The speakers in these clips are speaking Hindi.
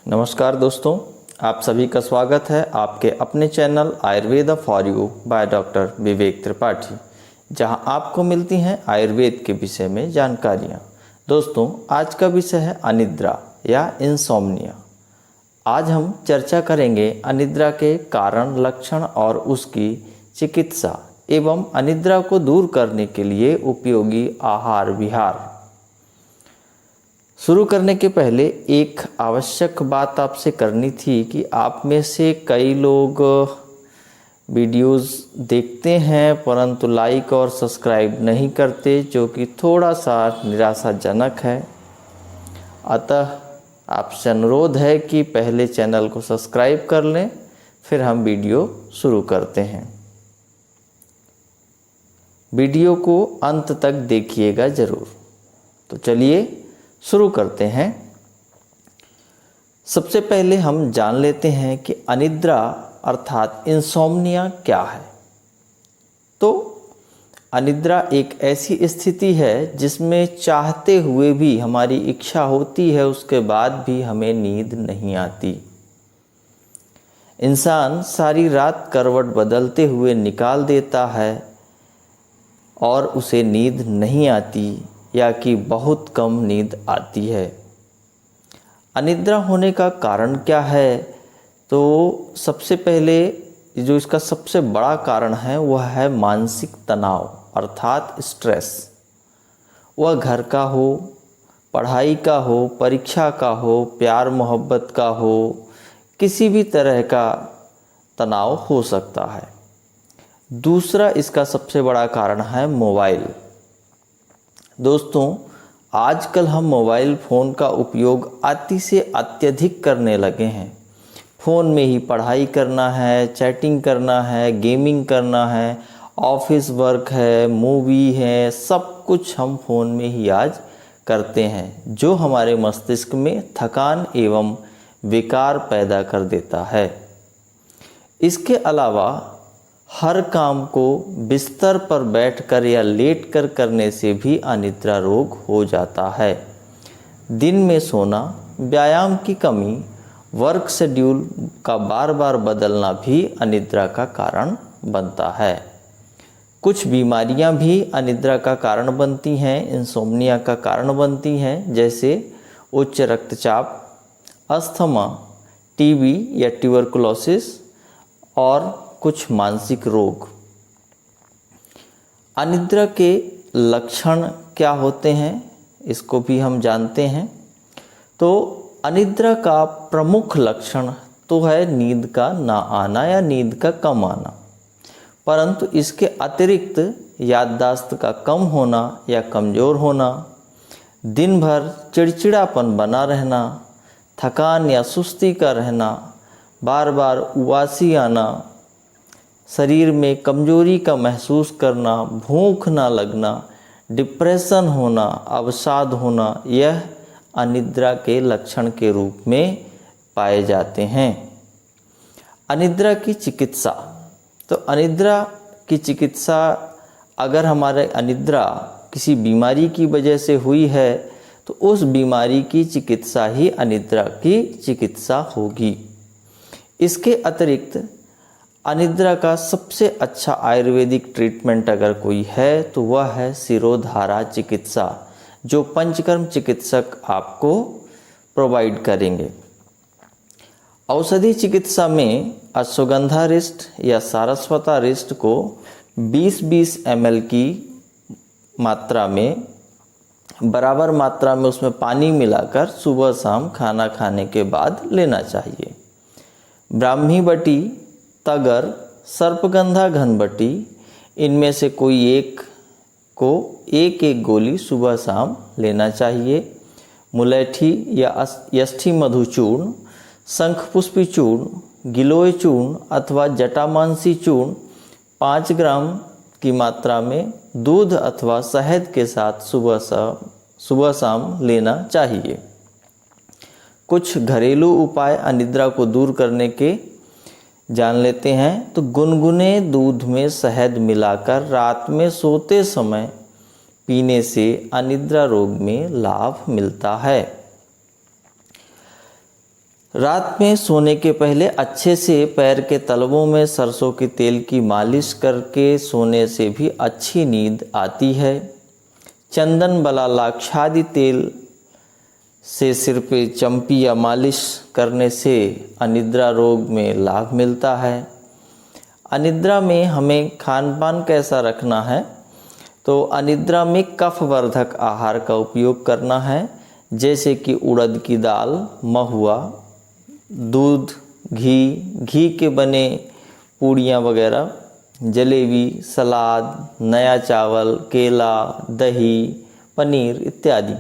नमस्कार दोस्तों, आप सभी का स्वागत है आपके अपने channel Ayurveda for you by doctor Vivek Tripathi, जहां आपको मिलती हैं आयुर्वेद के विषय में जानकारियां। दोस्तों, आज का विषय है अनिद्रा या इंसोम्निया। आज हम चर्चा करेंगे अनिद्रा के कारण, लक्षण और उसकी चिकित्सा एवं अनिद्रा को दूर करने के लिए उपयोगी आहार विहार। शुरू करने के पहले एक आवश्यक बात आपसे करनी थी कि आप में से कई लोग वीडियोस देखते हैं परंतु लाइक और सब्सक्राइब नहीं करते, जो कि थोड़ा सा निराशाजनक है। अतः आपसे अनुरोध है कि पहले चैनल को सब्सक्राइब कर लें, फिर हम वीडियो शुरू करते हैं। वीडियो को अंत तक देखिएगा ज़रूर। तो चलिए शुरू करते हैं। सबसे पहले हम जान लेते हैं कि अनिद्रा अर्थात इंसोम्निया क्या है। तो अनिद्रा एक ऐसी स्थिति है जिसमें चाहते हुए भी, हमारी इच्छा होती है उसके बाद भी हमें नींद नहीं आती। इंसान सारी रात करवट बदलते हुए निकाल देता है और उसे नींद नहीं आती या कि बहुत कम नींद आती है। अनिद्रा होने का कारण क्या है? तो सबसे पहले जो इसका सबसे बड़ा कारण है वह है मानसिक तनाव अर्थात स्ट्रेस। वह घर का हो, पढ़ाई का हो, परीक्षा का हो, प्यार मोहब्बत का हो, किसी भी तरह का तनाव हो सकता है। दूसरा इसका सबसे बड़ा कारण है मोबाइल। दोस्तों, आजकल हम मोबाइल फ़ोन का उपयोग अति से अत्यधिक करने लगे हैं। फ़ोन में ही पढ़ाई करना है, चैटिंग करना है, गेमिंग करना है, ऑफिस वर्क है, मूवी है, सब कुछ हम फ़ोन में ही आज करते हैं, जो हमारे मस्तिष्क में थकान एवं विकार पैदा कर देता है। इसके अलावा हर काम को बिस्तर पर बैठकर या लेटकर करने से भी अनिद्रा रोग हो जाता है। दिन में सोना, व्यायाम की कमी, वर्क शेड्यूल का बार बार बदलना भी अनिद्रा का कारण बनता है। कुछ बीमारियां भी अनिद्रा का कारण बनती हैं, इंसोम्निया का कारण बनती हैं, जैसे उच्च रक्तचाप, अस्थमा, टीबी या ट्यूबरकुलोसिस और कुछ मानसिक रोग। अनिद्रा के लक्षण क्या होते हैं इसको भी हम जानते हैं। तो अनिद्रा का प्रमुख लक्षण तो है नींद का ना आना या नींद का कम आना, परंतु इसके अतिरिक्त याददाश्त का कम होना या कमज़ोर होना, दिन भर चिड़चिड़ापन बना रहना, थकान या सुस्ती का रहना, बार बार उबासी आना, शरीर में कमजोरी का महसूस करना, भूख ना लगना, डिप्रेशन होना, अवसाद होना, यह अनिद्रा के लक्षण के रूप में पाए जाते हैं। अनिद्रा की चिकित्सा। तो अनिद्रा की चिकित्सा, अगर हमारे अनिद्रा किसी बीमारी की वजह से हुई है तो उस बीमारी की चिकित्सा ही अनिद्रा की चिकित्सा होगी। इसके अतिरिक्त अनिद्रा का सबसे अच्छा आयुर्वेदिक ट्रीटमेंट अगर कोई है तो वह है शिरोधारा चिकित्सा, जो पंचकर्म चिकित्सक आपको प्रोवाइड करेंगे। औषधि चिकित्सा में अश्वगंधा रिष्ट या सारस्वता रिष्ट को 20-20 ml की मात्रा में, बराबर मात्रा में उसमें पानी मिलाकर सुबह शाम खाना खाने के बाद लेना चाहिए। ब्राह्मी बटी, तगर, सर्पगंधा घनबटी, इनमें से कोई एक को एक गोली सुबह शाम लेना चाहिए। मुलैठी या यष्टि मधु चूर्ण, शंखपुष्पी चूर्ण, गिलोय चूर्ण अथवा जटामांसी चूर्ण 5 ग्राम की मात्रा में दूध अथवा शहद के साथ सुबह शाम लेना चाहिए। कुछ घरेलू उपाय अनिद्रा को दूर करने के जान लेते हैं। तो गुनगुने दूध में शहद मिलाकर रात में सोते समय पीने से अनिद्रा रोग में लाभ मिलता है। रात में सोने के पहले अच्छे से पैर के तलवों में सरसों के तेल की मालिश करके सोने से भी अच्छी नींद आती है। चंदन बलालाक्षादि तेल से सिर पे चंपी या मालिश करने से अनिद्रा रोग में लाभ मिलता है। अनिद्रा में हमें खान पान कैसा रखना है, तो अनिद्रा में कफवर्धक आहार का उपयोग करना है, जैसे कि उड़द की दाल, महुआ, दूध, घी के बने पूड़ियाँ वगैरह, जलेबी, सलाद, नया चावल, केला, दही, पनीर इत्यादि,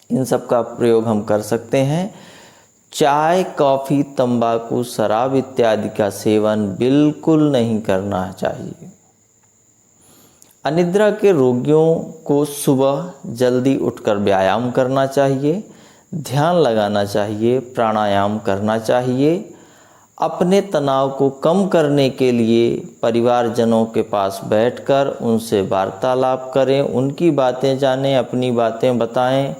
इन सब का प्रयोग हम कर सकते हैं। चाय, कॉफ़ी, तंबाकू, शराब इत्यादि का सेवन बिल्कुल नहीं करना चाहिए। अनिद्रा के रोगियों को सुबह जल्दी उठकर व्यायाम करना चाहिए, ध्यान लगाना चाहिए, प्राणायाम करना चाहिए। अपने तनाव को कम करने के लिए परिवारजनों के पास बैठकर उनसे वार्तालाप करें, उनकी बातें जानें, अपनी बातें बताएं।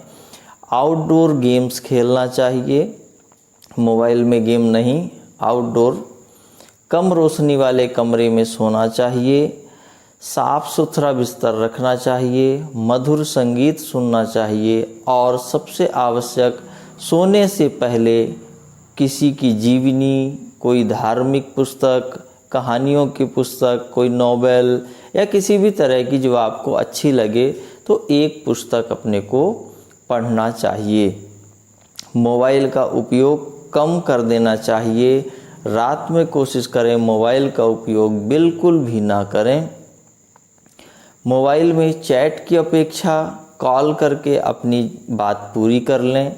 आउटडोर गेम्स खेलना चाहिए, मोबाइल में गेम नहीं, आउटडोर। कम रोशनी वाले कमरे में सोना चाहिए, साफ सुथरा बिस्तर रखना चाहिए, मधुर संगीत सुनना चाहिए और सबसे आवश्यक, सोने से पहले किसी की जीवनी, कोई धार्मिक पुस्तक, कहानियों की पुस्तक, कोई नॉवेल या किसी भी तरह की जो आपको अच्छी लगे, तो एक पुस्तक अपने को पढ़ना चाहिए। मोबाइल का उपयोग कम कर देना चाहिए। रात में कोशिश करें मोबाइल का उपयोग बिल्कुल भी ना करें। मोबाइल में चैट की अपेक्षा कॉल करके अपनी बात पूरी कर लें।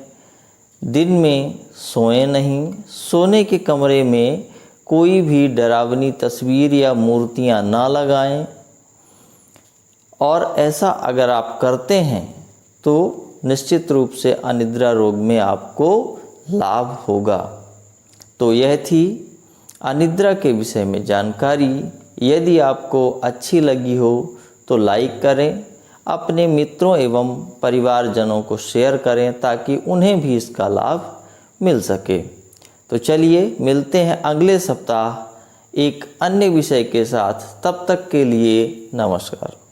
दिन में सोएं नहीं, सोने के कमरे में कोई भी डरावनी तस्वीर या मूर्तियां ना लगाएं, और ऐसा अगर आप करते हैं तो निश्चित रूप से अनिद्रा रोग में आपको लाभ होगा। तो यह थी अनिद्रा के विषय में जानकारी। यदि आपको अच्छी लगी हो तो लाइक करें, अपने मित्रों एवं परिवारजनों को शेयर करें ताकि उन्हें भी इसका लाभ मिल सके। तो चलिए मिलते हैं अगले सप्ताह एक अन्य विषय के साथ। तब तक के लिए नमस्कार।